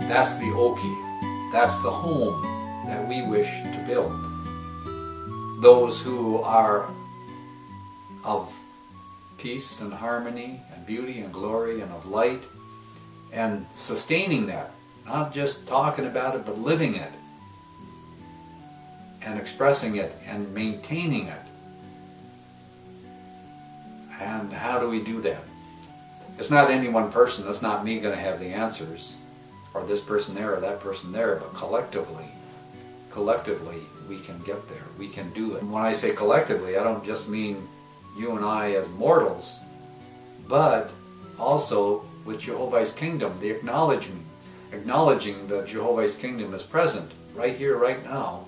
That's the Oki. That's the home that we wish to build. Those who are of peace and harmony and beauty and glory and of light, and sustaining that, not just talking about it, but living it and expressing it and maintaining it. And how do we do that? It's not any one person. That's not me going to have the answers, or this person there or that person there, but collectively we can get there. We can do it. And when I say collectively, I don't just mean you and I as mortals, but also with Jehovah's kingdom, the acknowledging that Jehovah's kingdom is present right here, right now.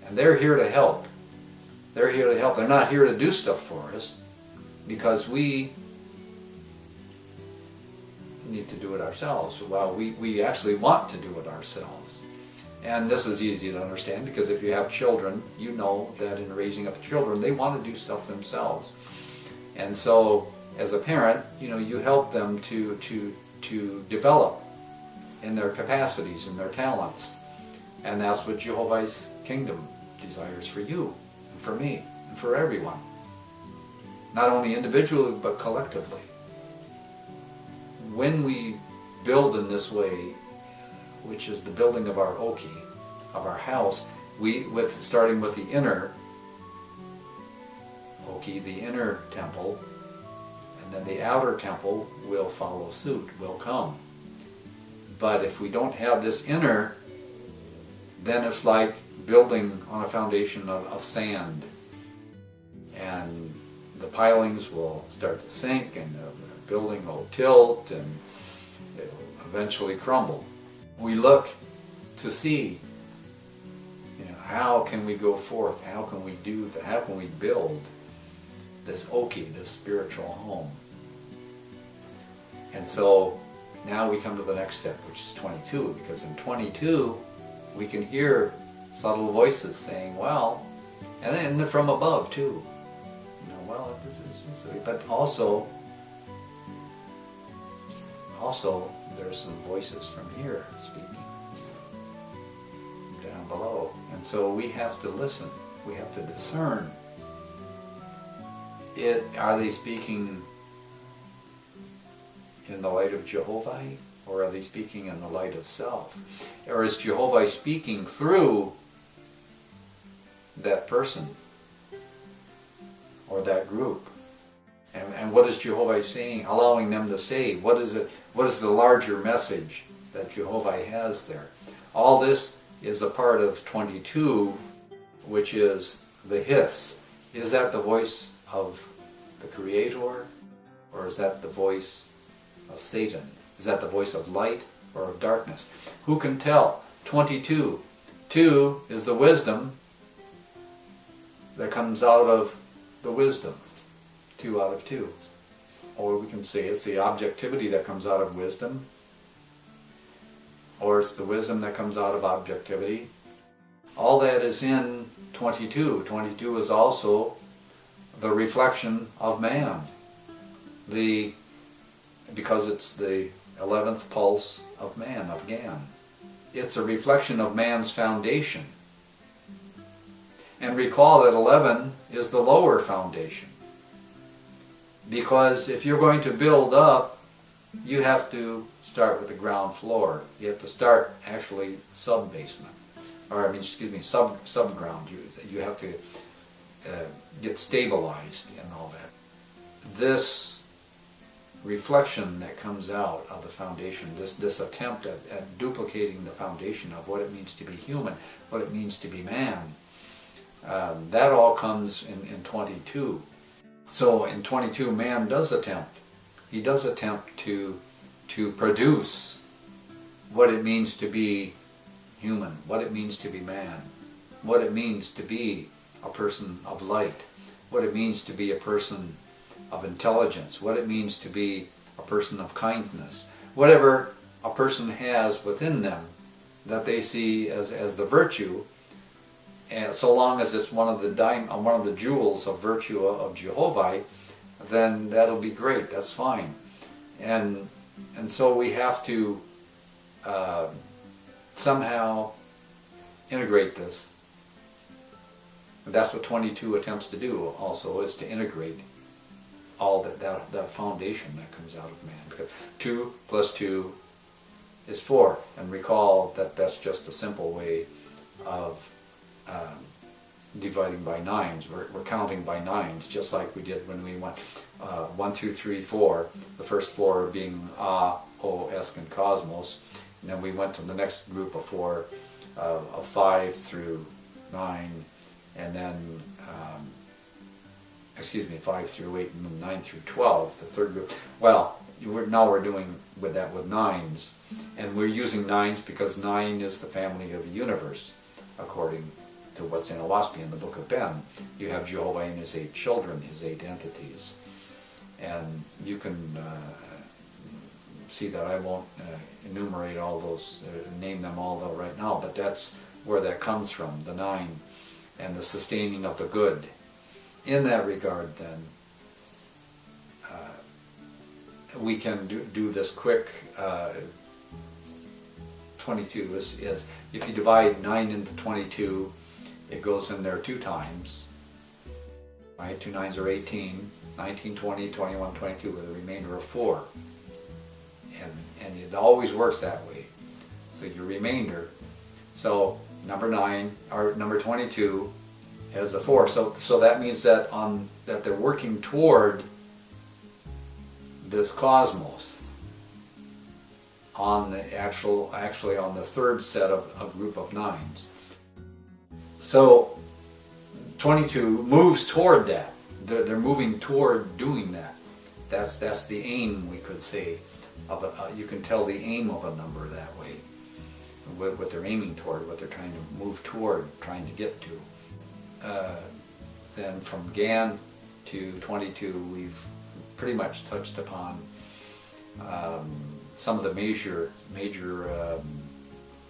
And they're here to help. They're here to help. They're not here to do stuff for us, because we need to do it ourselves. Well, we actually want to do it ourselves. And this is easy to understand, because if you have children, you know that in raising up children, they want to do stuff themselves. And so, as a parent, you help them to develop in their capacities and their talents. And that's what Jehovah's kingdom desires for you, and for me, and for everyone. Not only individually, but collectively. When we build in this way, which is the building of our Oki, of our house, starting with the inner Oki, the inner temple, and then the outer temple will follow suit, will come. But if we don't have this inner, then it's like building on a foundation of sand. And the pilings will start to sink, and the building will tilt, and it will eventually crumble. We look to see, how can we go forth? How can we do that? How can we build this Oki, this spiritual home? And so now we come to the next step, which is 22, because in 22 we can hear subtle voices saying, well, and then they're from above too. Well, but also there's some voices from here speaking down below. And so we have to listen. We have to discern. Are they speaking in the light of Jehovah, or are they speaking in the light of self? Or is Jehovah speaking through that person or that group? And what is Jehovah saying, allowing them to say? What is it? What is the larger message that Jehovah has there? All this is a part of 22, which is the hiss. Is that the voice of the Creator, or is that the voice of Satan? Is that the voice of light or of darkness? Who can tell? 22. 2 is the wisdom that comes out of the wisdom. 2 out of 2. Or we can say it's the objectivity that comes out of wisdom, or it's the wisdom that comes out of objectivity. All that is in 22. 22 is also the reflection of man, because it's the 11th pulse of man, of Gan. It's a reflection of man's foundation. And recall that 11 is the lower foundation. Because if you're going to build up, you have to start with the ground floor. You have to start actually sub-basement. Subground. You have to get stabilized and all that. This reflection that comes out of the foundation, this attempt at duplicating the foundation of what it means to be human, what it means to be man, that all comes in 22. So in 22, man does attempt. He does attempt to produce what it means to be human, what it means to be man, what it means to be a person of light, what it means to be a person of intelligence, what it means to be a person of kindness, whatever a person has within them that they see as the virtue. And so long as it's one of the jewels of virtue of Jehovah, then that'll be great. That's fine. And so we have to somehow integrate this. And that's what 22 attempts to do also, is to integrate all that foundation that comes out of man. Because 2 plus 2 is 4. And recall that that's just a simple way of dividing by nines. We're counting by nines, just like we did when we went 1, 2, 3, 4. The first 4 being Oahspe and Cosmos. And then we went to the next group of 4, of 5 through 9, and then 5 through 8, and then 9 through 12, the third group. Well, now we're doing with that with nines, and we're using nines because 9 is the family of the universe, according to what's in Oahspe in the Book of Ben. You have Jehovah and his 8 children, his 8 entities, and you can see that I won't enumerate all those, name them all though right now, but that's where that comes from, the 9, and the sustaining of the good. In that regard, then, we can do this quick. 22 is if you divide 9 into 22, it goes in there 2 times. Right? 2 9s are 18, 19, 20, 21, 22, with a remainder of 4. And it always works that way. So your remainder. So number 9 or number 22 has a 4. So that means that that they're working toward this cosmos on the actually on the third set of a group of 9s. So 22 moves toward that. They're moving toward doing that. That's the aim, we could say. You can tell the aim of a number that way. What they're aiming toward, what they're trying to move toward, trying to get to. Then from Gan to 22, we've pretty much touched upon some of the major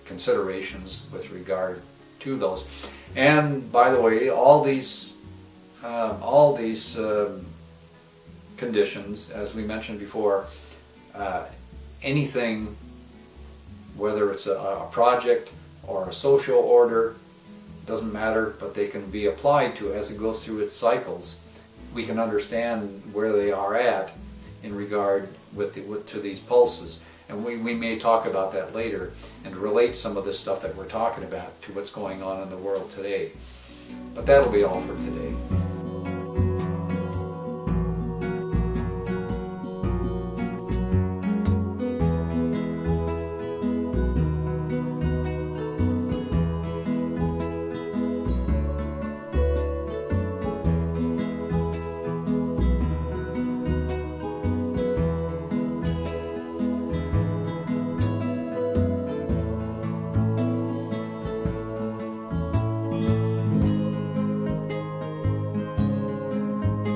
considerations with regard to those. And by the way, all these conditions, as we mentioned before, anything, whether it's a project or a social order, doesn't matter, but they can be applied to as it goes through its cycles. We can understand where they are at in regard to these pulses, and we may talk about that later and relate some of this stuff that we're talking about to what's going on in the world today. But that'll be all for today.